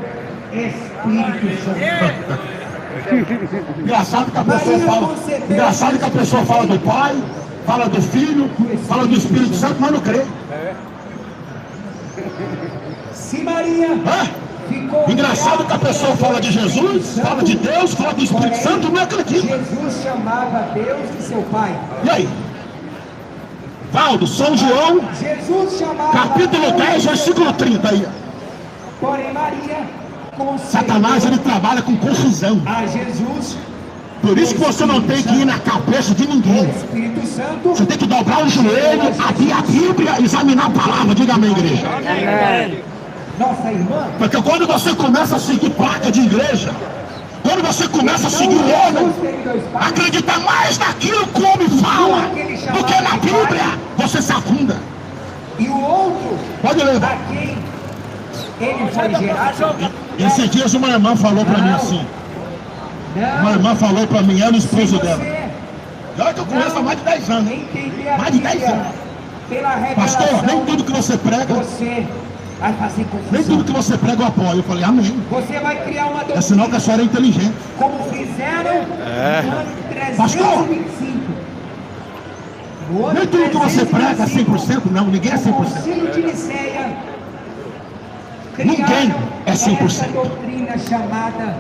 Espírito Santo. Engraçado que a pessoa fala. Engraçado que a pessoa fala do Pai, fala do Filho, fala do Espírito Santo, mas não crê. Se Maria Hã? ficou. Engraçado que a pessoa fala de Jesus, fala de Deus, fala do Espírito Santo, não acredita. Jesus chamava Deus de seu Pai. E aí? Valdo, São João, Jesus chamava capítulo 10, versículo 30 aí. Porém Maria concedeu Satanás, ele trabalha com confusão. a Jesus Por isso que você não tem que ir na cabeça de o ninguém. Espírito Santo. Você tem que dobrar o joelho, abrir a Bíblia e examinar a palavra. Diga amém, igreja. Nossa irmã. Porque quando você começa a seguir placa de igreja, quando você começa a seguir o homem, Jesus teve dois pais. acreditar mais naquilo que o homem fala do que na Bíblia, você se afunda. E o outro, Pode a levar. quem ele foi gerado. Esses dias uma irmã falou pra mim assim. Uma Não. irmã falou pra mim, ela e o Se esposo dela. você E olha que eu conheço há mais de 10 anos. hein? entender a Mais de 10 Bíblia anos. pela Pastor, nem revelação, tudo que você prega, você vai fazer nem confusão. tudo que você prega eu apoio. Eu falei, amém. Você vai criar uma É doutrina, sinal que a senhora é inteligente. como fizeram no ano Pastor. 325. No ano Nem tudo que você prega é 325, 100%, não. Ninguém é o 100%. Concílio de Niceia Ninguém criaram é 100%. essa doutrina chamada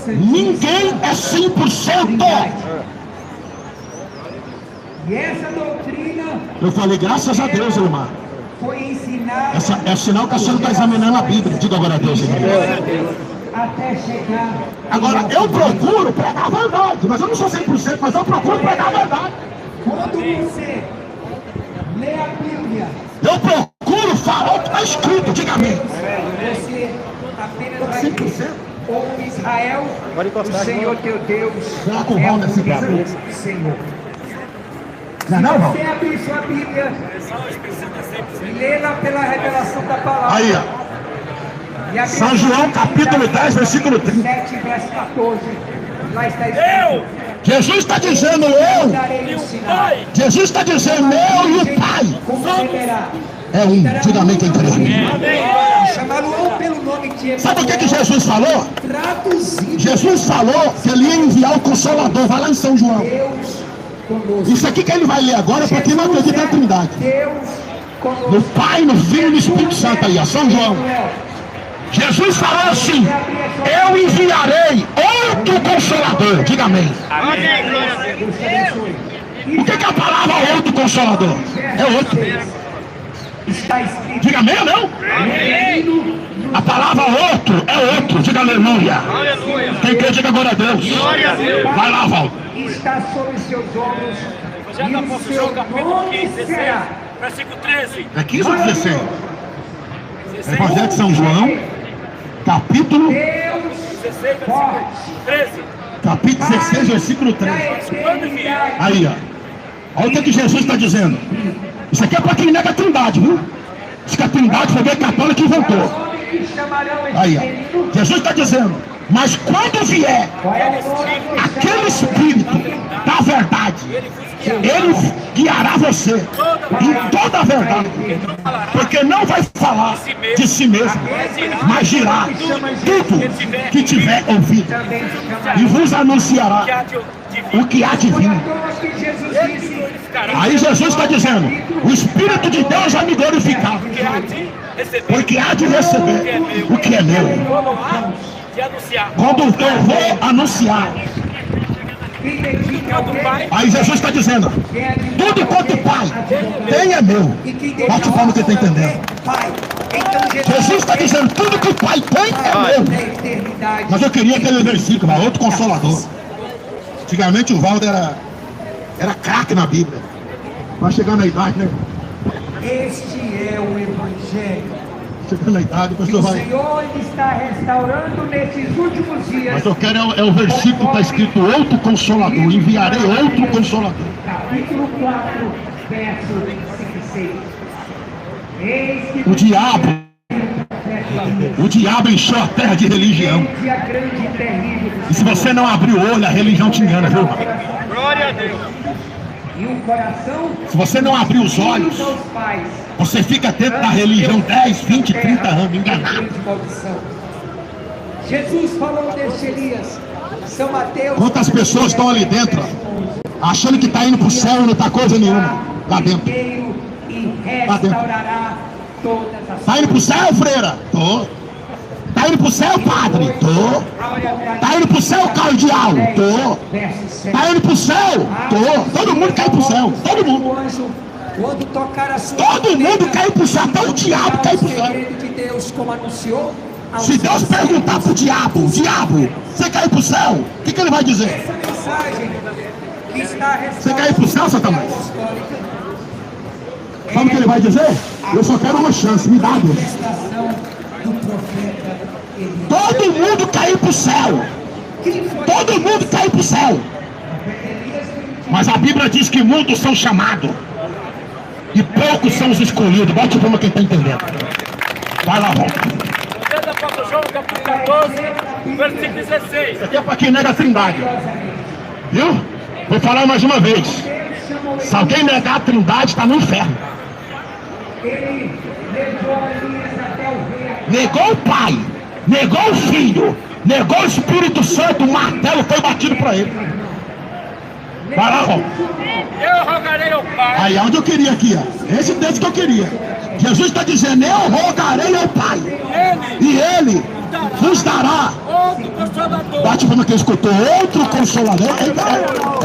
Ninguém é 100%. Trindade. E essa doutrina Eu falei, graças a Deus, irmã. foi ensinada Essa é sinal que a senhora está examinando a Bíblia. Diga agora a Deus, igreja. até chegar. Agora, eu procuro pregar a verdade. Mas eu não sou 100%, mas eu procuro pregar a verdade. Quando você lê a Bíblia, Eu procuro falar o que está escrito. Diga amém. você apenas vai 100%. dizer: ouve Israel, o Senhor teu Deus Dá com é o o nesse único cabelo. Senhor. Não é não, irmão? Você abrir sua Bíblia, lê-la pela revelação da palavra. Aí, ó. E abrir São sua João, Bíblia, capítulo 10, versículo 30. 7, verso 14. Lá está escrito. Jesus está dizendo Darei o sinal. Jesus está dizendo eu e o Pai. Concederá. É um, diga amém quem crê. Chamaram pelo nome de Sabe o que Jesus falou? traduzido. Jesus falou que ele ia enviar o Consolador. Vai lá em São João. Deus conosco. Isso aqui que ele vai ler agora é para quem não acredita na Trindade. Deus conosco. No Pai, no Filho e no Espírito Santo aí, ó, São João. Jesus falou assim: eu enviarei outro Consolador. Diga amém. Deus te abençoe. O que é a palavra outro Consolador? É outro. Está escrito. Diga amém ou não? A palavra outro é outro. Diga aleluia. Quem quer, diga glória a Deus. Vai lá, Valdo. Está sobre seus ombros. Já E da o Apóstolo seu João, capítulo nome 15, 16, será. versículo 13. É 15 ou 16? 16, Evangelho de São João, capítulo Deus 16, versículo forte. 13. capítulo 16, versículo 3. Aí, ó. Olha o que Jesus está dizendo. Isso aqui é para quem nega a Trindade, viu? Diz que a Trindade foi a católica que inventou. Aí, ó. Jesus está dizendo: mas quando vier aquele Espírito da verdade, ele guiará você em toda a verdade, porque não vai falar de si mesmo, mas dirá tudo que tiver ouvido e vos anunciará o que há de vir. Aí Jesus está dizendo: o Espírito de Deus vai me glorificar, porque há de receber o que é meu. Quando eu vou anunciar. Aí Jesus está dizendo: tudo quanto o Pai tem é meu. Bate o palmo que está entendendo. Jesus está dizendo: tudo que o Pai tem é meu. Mas eu queria aquele versículo, outro Consolador. Antigamente o Valdo era craque na Bíblia. Vai chegando na idade, né? Este é o Evangelho. Chegando na idade, o Que pastor o vai. Senhor está restaurando nesses últimos dias. Mas eu quero é o versículo que está escrito: outro Consolador. Enviarei outro Consolador. Capítulo 4, verso 56. Eis que O diabo encheu a terra de religião. dia grande e terrível. E se você não abrir o olho, a religião te engana, viu? Glória a Deus. E o coração Se você não abrir os olhos, dos pais. você fica dentro da religião 10, 20, 30 anos, enganado. Grande maldição. Jesus falou deste Elias. São Mateus. Quantas pessoas estão ali dentro, ó, achando que está indo para o céu e não está coisa nenhuma lá dentro. E restaurará todas as Está indo para o céu, freira? Tô. Está indo para o céu, padre? Tô. Está indo para o céu, cardeal? Tô. Está indo para o céu? Tô. Todo mundo cai para o céu. Todo mundo. Quando tocar a sua Todo mundo cai para o céu. Até o diabo cai para o céu. de Deus, como anunciou. Se Deus perguntar para o diabo, você caiu para o céu? O que ele vai dizer? Essa mensagem que está Você caiu para o céu, Satanás? Sabe o que ele vai dizer? Eu só quero uma chance, me dá, Deus. do profeta Elias. Todo mundo caiu para o céu. Todo mundo caiu para o céu. Mas a Bíblia diz que muitos são chamados e poucos são os escolhidos. Bote para quem está entendendo. Vai lá, volta. Evangelho do Apóstolo João, capítulo 14, versículo 16. Isso aqui é para quem nega a Trindade. Viu? Vou falar mais uma vez. Se alguém negar a Trindade, está no inferno. Ele levou Elias até o rei. Negou o Pai, negou o Filho, negou o Espírito Santo, o martelo foi batido para ele. Vai lá, Rô. Eu rogarei ao Pai. Aí onde eu queria aqui, ó. Esse texto que eu queria. Jesus está dizendo: eu rogarei ao Pai, e Ele vos dará. Outro Consolador. Bate para quem escutou, outro Consolador.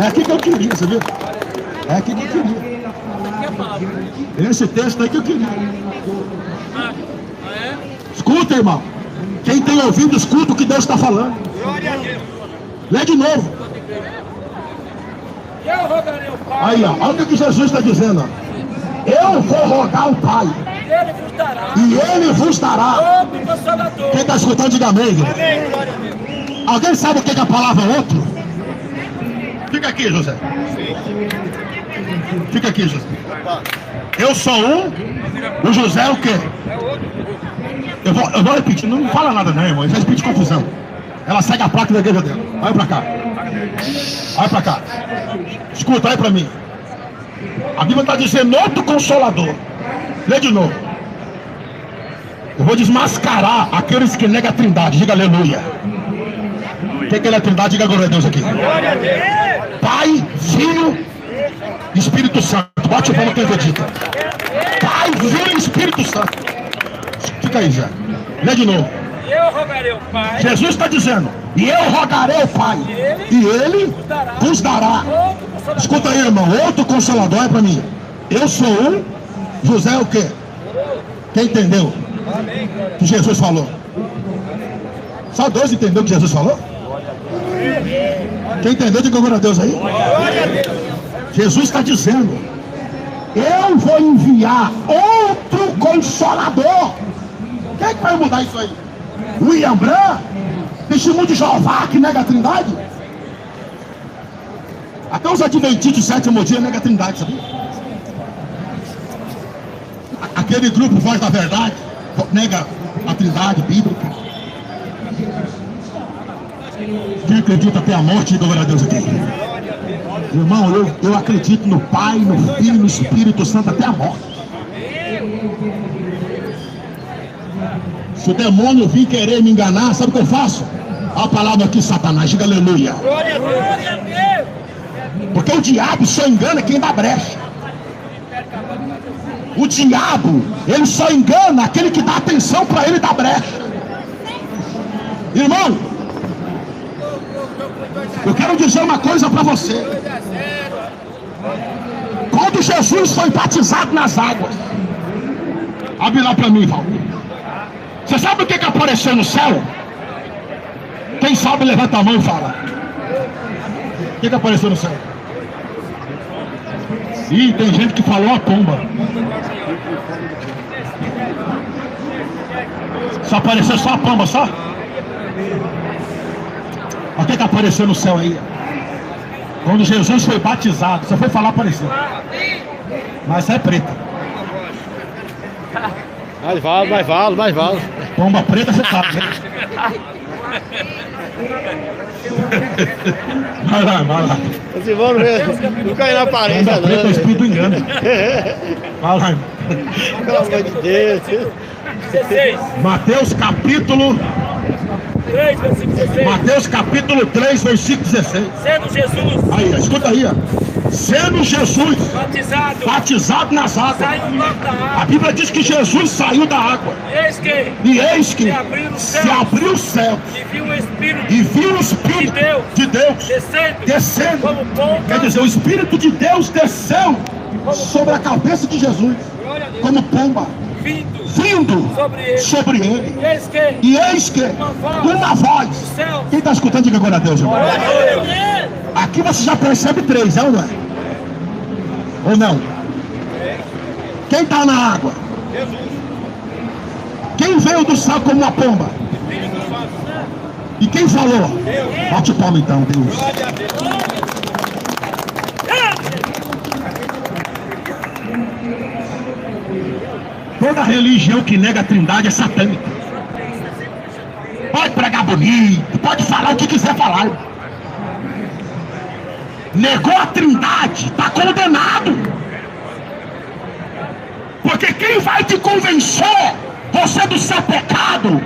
É aqui que eu queria, você viu? É aqui que eu queria. Esse texto aí que eu queria. Escuta, irmão. Quem tem ouvido, escuta o que Deus está falando. Lê de novo. Eu rogarei ao Pai. Aí, ó, olha o que Jesus está dizendo. Ó. Eu vou rogar ao Pai, Ele vos dará. e Ele vos dará. Outro Consolador. Quem está escutando, diga amém. Alguém sabe o que é a palavra outro? Fica aqui, José. Fica aqui, José. Eu sou um, o José é o quê? Eu vou repetir, não fala nada não, irmão. Isso é espírito de confusão. Ela segue a placa da igreja dela. Vai pra cá. Olha para cá. Escuta, olha para mim. A Bíblia está dizendo outro consolador. Lê de novo. Eu vou desmascarar aqueles que negam a trindade. Diga aleluia. Quem que é a trindade? Diga glória a Deus aqui. Pai, Filho, Espírito Santo. Bate o pau no que eu acredito. Pai, Filho e Espírito Santo. Fica aí já. Lê de novo. Eu rogarei ao Pai. Jesus está dizendo, e eu rogarei ao Pai, e Ele vos dará. Escuta aí, irmão, outro consolador é para mim. Eu sou um, José é o quê? Quem entendeu? Que Jesus falou. Só Deus entendeu o que Jesus falou? Quem entendeu, diga glória a Deus aí. Jesus está dizendo, eu vou enviar outro consolador. Quem é que vai mudar isso aí? William Branham, testemunho de Jeová que nega a trindade? Até os adventistas do sétimo dia nega a trindade, sabia? Aquele grupo Voz da Verdade nega a trindade bíblica. Quem acredita até a morte, diga glória a Deus aqui. Irmão, eu acredito no Pai, no Filho e no Espírito Santo até a morte. Se o demônio vir querer me enganar, sabe o que eu faço? Olha a palavra aqui, Satanás, diga aleluia. Porque o diabo só engana quem dá brecha. O diabo, ele só engana aquele que dá atenção para ele dar brecha. Irmão, eu quero dizer uma coisa para você. Quando Jesus foi batizado nas águas, abre lá para mim, Valdir. Você sabe o que apareceu no céu? Quem sabe levanta a mão e fala. O que apareceu no céu? Ih, tem gente que falou a pomba. Só apareceu só a pomba, só? O que apareceu no céu aí? Quando Jesus foi batizado, você foi falar, apareceu. Mas é preta. Mais vale. Pomba preta, você sabe, né? Vai lá. Assim, vamos ver. Não cair na parede, Pomba preta é o espírito engano. Vai lá, irmão. Pelo amor de Deus. 16. Mateus capítulo 3, versículo 16. Mateus capítulo 3, versículo 16. Sendo Jesus Aí, escuta aí, ó. Sendo Jesus batizado nas águas, saiu logo da água. a Bíblia diz que Jesus saiu da água. E eis que Se abriu o céu e viu o Espírito de Deus descendo. como pomba. Quer dizer, o Espírito de Deus desceu sobre a cabeça de Jesus como pomba, vindo sobre ele. E eis que uma voz. Quem está escutando, diga agora a Deus, irmão. Aqui você já percebe três, é ou não é? Ou não? Quem está na água? Quem veio do céu como uma pomba? E quem falou? Bate palma então, Deus. Toda religião que nega a trindade é satânica. Pode pregar bonito, pode falar o que quiser falar. Negou a trindade, está condenado. Porque quem vai te convencer você do seu pecado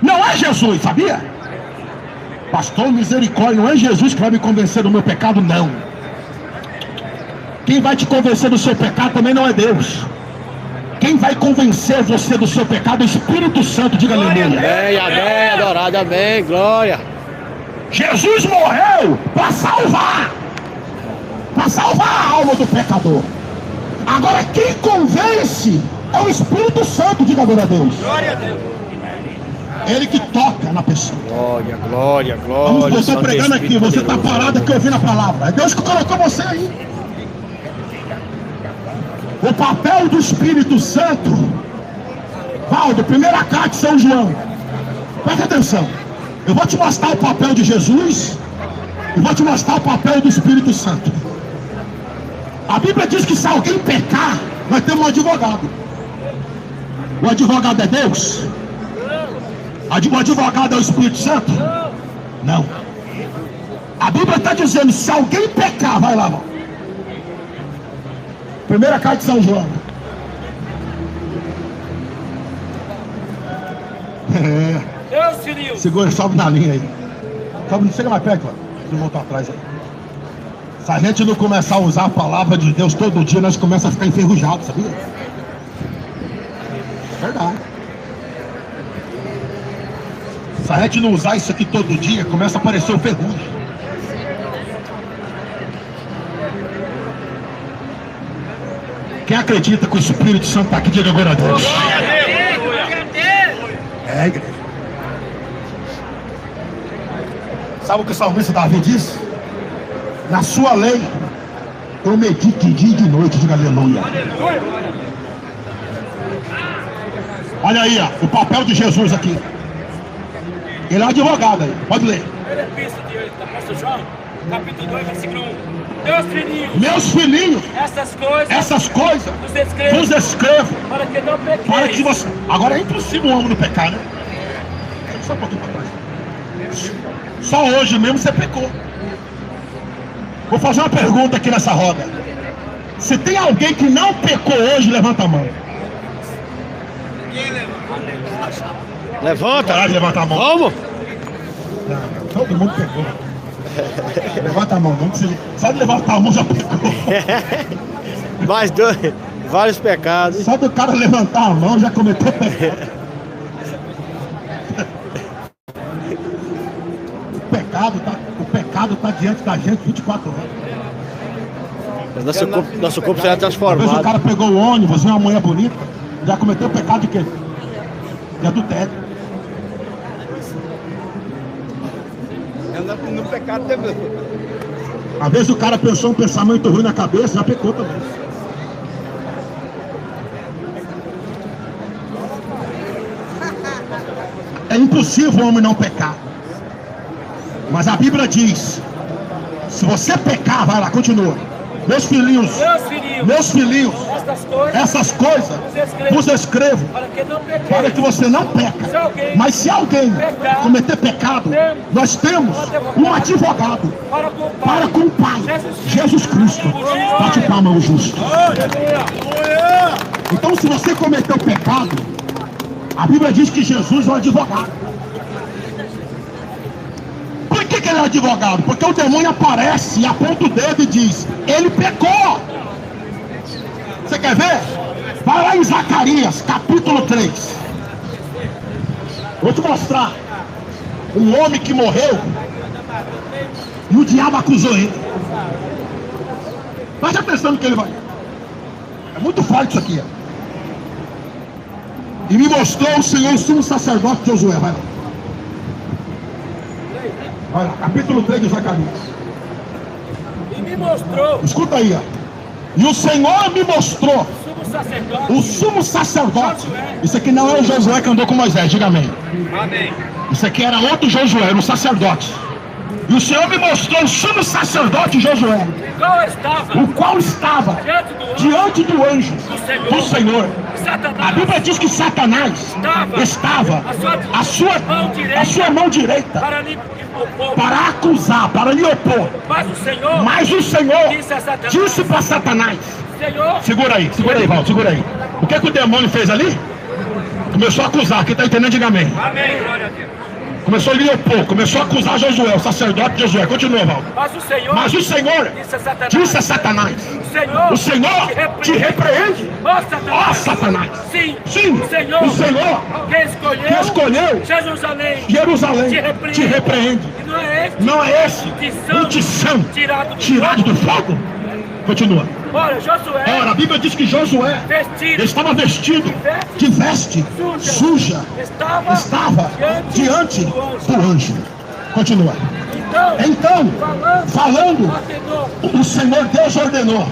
não é Jesus, sabia? Pastor, misericórdia, não é Jesus que vai me convencer do meu pecado, não. Quem vai te convencer do seu pecado também não é Deus. Quem vai convencer você do seu pecado é o Espírito Santo, diga aleluia. Amém, adorado, amém, glória. Jesus morreu para salvar a alma do pecador. Agora quem convence é o Espírito Santo, diga glória a Deus. Glória a Deus. Ele que toca na pessoa. Glória. Vamos, você pregando aqui, você está parado aqui ouvindo a palavra. É Deus que colocou você aí. O papel do Espírito Santo. Valdo, primeira carta de São João. Presta atenção. Eu vou te mostrar o papel de Jesus e vou te mostrar o papel do Espírito Santo. A Bíblia diz que se alguém pecar, nós temos um advogado. O advogado é Deus? O advogado é o Espírito Santo? Não. A Bíblia está dizendo, se alguém pecar, vai lá, irmão. Primeira carta de São João. Deus feriu. Segura, sobe na linha aí. Sobe, chega mais perto, mano. Deixa eu voltar atrás aí. Se a gente não começar a usar a palavra de Deus todo dia, nós começamos a ficar enferrujados, sabia? Verdade. Se a gente não usar isso aqui todo dia, começa a aparecer o ferrugem. Quem acredita que o Espírito Santo está aqui, diga agora a Deus. É, igreja. Sabe o que o salmista Davi disse? Na sua lei, eu medito de dia e de noite, diga aleluia. Olha aí, ó, o papel de Jesus aqui. Ele é advogado aí, pode ler. Primeira epístola de apóstolo João, capítulo 2, versículo 1. Meus filhinhos, essas coisas vos escrevo para que não pequeis. Para que você... Agora é impossível um homem não pecar, né? Só um pouquinho para trás. Só hoje mesmo você pecou. Vou fazer uma pergunta aqui nessa roda. Se tem alguém que não pecou hoje, levanta a mão. Levanta. Pode levantar a mão. Vamos. Não, todo mundo pecou. Levanta a mão, não precisa. Só de levantar a mão já pecou. Mais dois, vários pecados. Só do cara levantar a mão já cometeu pecado. O pecado tá diante da gente 24 horas. Nosso corpo será Às vezes o transformado. cara pegou o ônibus, viu uma mulher bonita, já cometeu o pecado de quê? De adultério. No pecado também. Às vezes o cara pensou um pensamento ruim na cabeça, já pecou também. É impossível o homem não pecar. Mas a Bíblia diz, se você pecar, vai lá, continua. Meus filhinhos, essas coisas vos escrevo para que você não peca. Mas se alguém cometer pecado, nós temos um advogado para com o Pai, Jesus Cristo. Bate palma ao justo. Então, se você cometeu pecado, a Bíblia diz que Jesus é o advogado. Por que ele é advogado? Porque o demônio aparece e aponta o dedo e diz, ele pecou. Você quer ver? Vai lá em Zacarias, capítulo 3. Vou te mostrar. Um homem que morreu e o diabo acusou ele. Presta atenção no que ele vai. É muito forte isso aqui. Ó. E me mostrou o Senhor, o sumo sacerdote Josué. Vai lá. Vai lá, capítulo 3 de Zacarias. E me mostrou. Escuta aí, ó. E o Senhor me mostrou o sumo sacerdote. Isso aqui não é o Josué que andou com Moisés, diga amém. Amém. Isso aqui era outro Josué, era um sacerdote. E o Senhor me mostrou o sumo sacerdote Josué, o qual estava diante do anjo do Senhor. A Bíblia diz que Satanás estava à sua mão direita para acusar, para lhe opor. Mas o Senhor disse para Satanás, segura aí, Valdo, segura aí. O que o demônio fez ali? Começou a acusar, quem está entendendo, diga amém. Amém, glória a Deus. Começou a lhe opor, começou a acusar Josué, o sacerdote Josué. Continua, Valdo. Mas o Senhor disse a Satanás, o Senhor te repreende. Ó Satanás. Sim, o Senhor que escolheu Jerusalém te repreende. Não é esse um tição tirado do fogo? Continua. Ora, a Bíblia diz que Josué estava vestido de veste suja, estava diante do anjo. Continua. Então, falando, o Senhor Deus ordenou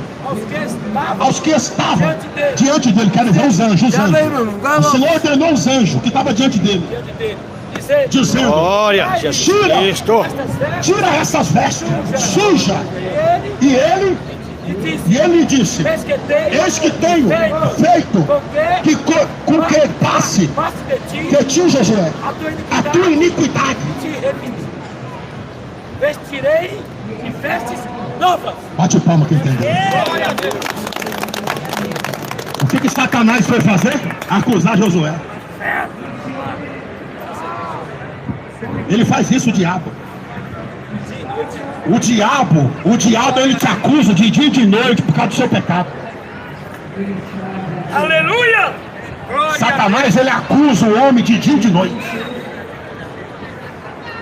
aos que estavam diante dele, quero ver os anjos. O Senhor ordenou os anjos que estavam diante dele, dizendo: Glória, Jesus Cristo. Tira essas vestes sujas. E ele disse: eis que tenho feito com que passe de ti, Josué, a tua iniquidade. vestirei de vestes novas. Bate palma quem entendeu. O que Satanás foi fazer? Acusar Josué. Ele faz isso, o diabo. O diabo ele te acusa de dia e de noite por causa do seu pecado. Aleluia! Satanás ele acusa o homem de dia e de noite.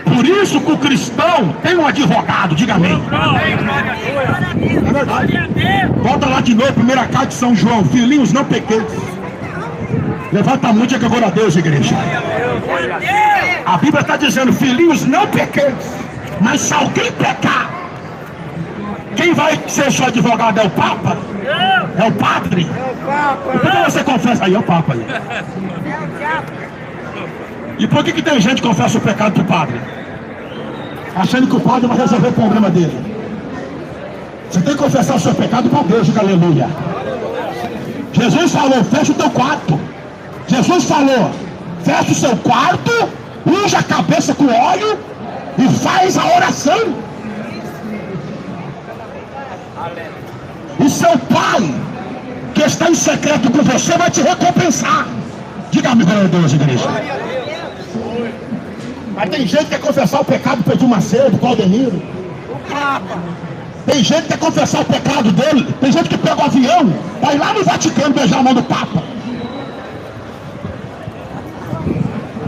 Por isso que o cristão tem um advogado, diga amém. É verdade. Volta lá de novo, primeira carta de São João. Filhinhos, não pequeis. Levanta a mão e diga glória a Deus, igreja. A Bíblia está dizendo, filhinhos, não pequeis. Mas se alguém pecar, quem vai ser seu advogado é o Papa? É o Padre? Por que você confessa aí? É o Papa aí. E por que tem gente que confessa o pecado pro Padre? Achando que o Padre vai resolver o problema dele. Você tem que confessar o seu pecado para Deus, diga aleluia. Jesus falou, fecha o teu quarto. Jesus falou, fecha o seu quarto, unja a cabeça com óleo e faz a oração. E seu pai, que está em secreto com você, vai te recompensar. Diga-me, glória a Deus, igreja. Mas tem gente que quer confessar o pecado do Pedro Macedo, Claudemiro. Tem gente que quer confessar o pecado dele. Tem gente que pega o avião, vai lá no Vaticano beijar a mão do Papa.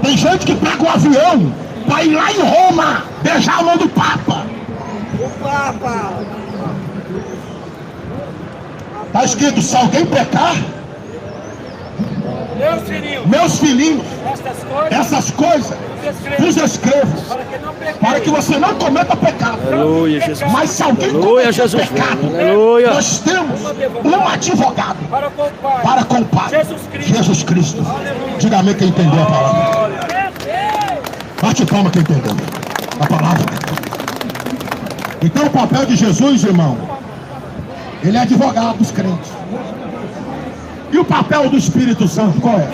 Tem gente que pega o avião, vai lá em Roma beijar a mão do Papa. O Papa. Está escrito, se alguém pecar, meus filhinhos, essas coisas vos escrevo, para que você não cometa pecado. Aleluia, Jesus. Mas se alguém Aleluia, cometa pecado, Aleluia. nós temos um advogado para com o Pai, Jesus Cristo. Diga amém quem entendeu a palavra. Bate palma quem entendeu a palavra. Então o papel de Jesus, irmão, ele é advogado dos crentes. E o papel do Espírito Santo, qual é?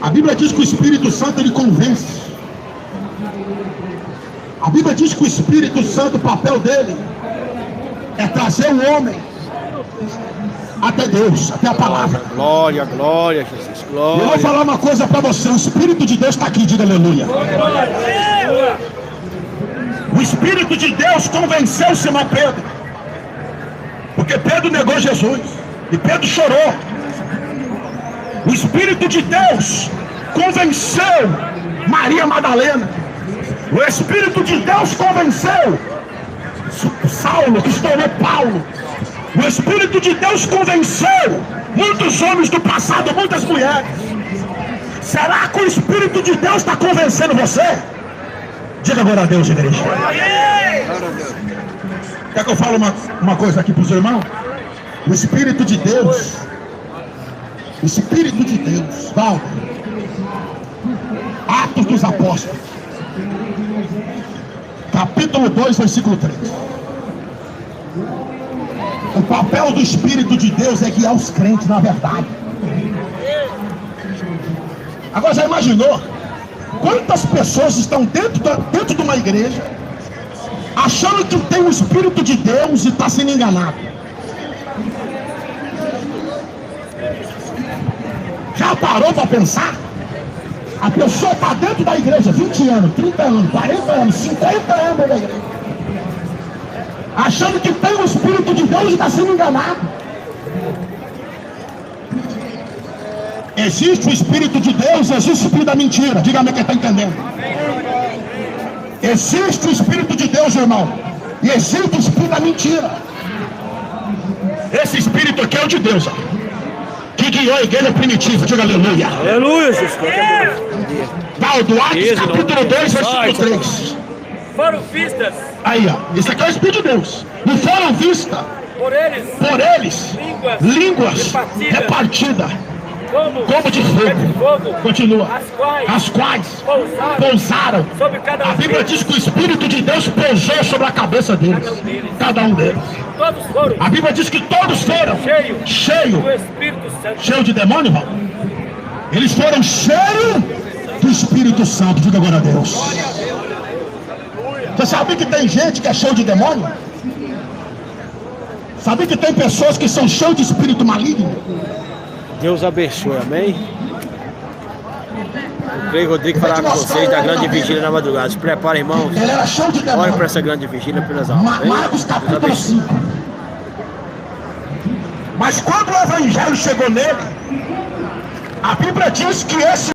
A Bíblia diz que o Espírito Santo, ele convence. A Bíblia diz que o Espírito Santo, o papel dele é trazer o homem até Deus, até a palavra. Glória, glória, Jesus, glória. Eu vou falar uma coisa para você, o Espírito de Deus está aqui, diga aleluia. O Espírito de Deus convenceu Simão Pedro, porque Pedro negou Jesus e Pedro chorou. O Espírito de Deus convenceu Maria Madalena. O Espírito de Deus convenceu Saulo, que se tornou Paulo. O Espírito de Deus convenceu muitos homens do passado, muitas mulheres. Será que o Espírito de Deus está convencendo você? Diga agora a Deus, igreja. Quer que eu fale uma coisa aqui para os irmãos? O Espírito de Deus, Paulo, Atos dos Apóstolos, capítulo 2, versículo 3. O papel do Espírito de Deus é guiar os crentes na verdade. Agora já imaginou quantas pessoas estão dentro de uma igreja achando que tem o Espírito de Deus e está sendo enganado? Já parou para pensar? A pessoa está dentro da igreja 20 anos, 30 anos, 40 anos, 50 anos da igreja, achando que tem o Espírito de Deus e está sendo enganado. Existe o Espírito de Deus, existe o Espírito da mentira. Diga-me quem está entendendo. Existe o Espírito de Deus, irmão, e existe o Espírito da mentira. Esse Espírito aqui é o de Deus, ó, que guiou a igreja primitiva. Diga aleluia. Aleluia, Jesus. Paulo, Atos, capítulo 2, versículo 3. Foram vistas Aí, ó, isso aqui é o Espírito de Deus. E foram vistas por eles línguas repartidas como de fogo. Continua. As quais pousaram. A Bíblia diz que o Espírito de Deus pousou sobre a cabeça deles. Cada um deles. A Bíblia diz que todos foram cheios de demônio, irmão. Eles foram cheios do Espírito Santo. Diga agora a Deus. Você sabe que tem gente que é cheio de demônio? Sabe que tem pessoas que são cheias de espírito maligno? Deus abençoe, amém? O Cleio Rodrigues falar com vocês da grande vigília na madrugada. Se preparem, irmãos. Ele era cheio de demônio. Olhem para essa grande vigília pelas almas. Marcos capítulo 5. Mas quando o evangelho chegou nele, a Bíblia diz que esse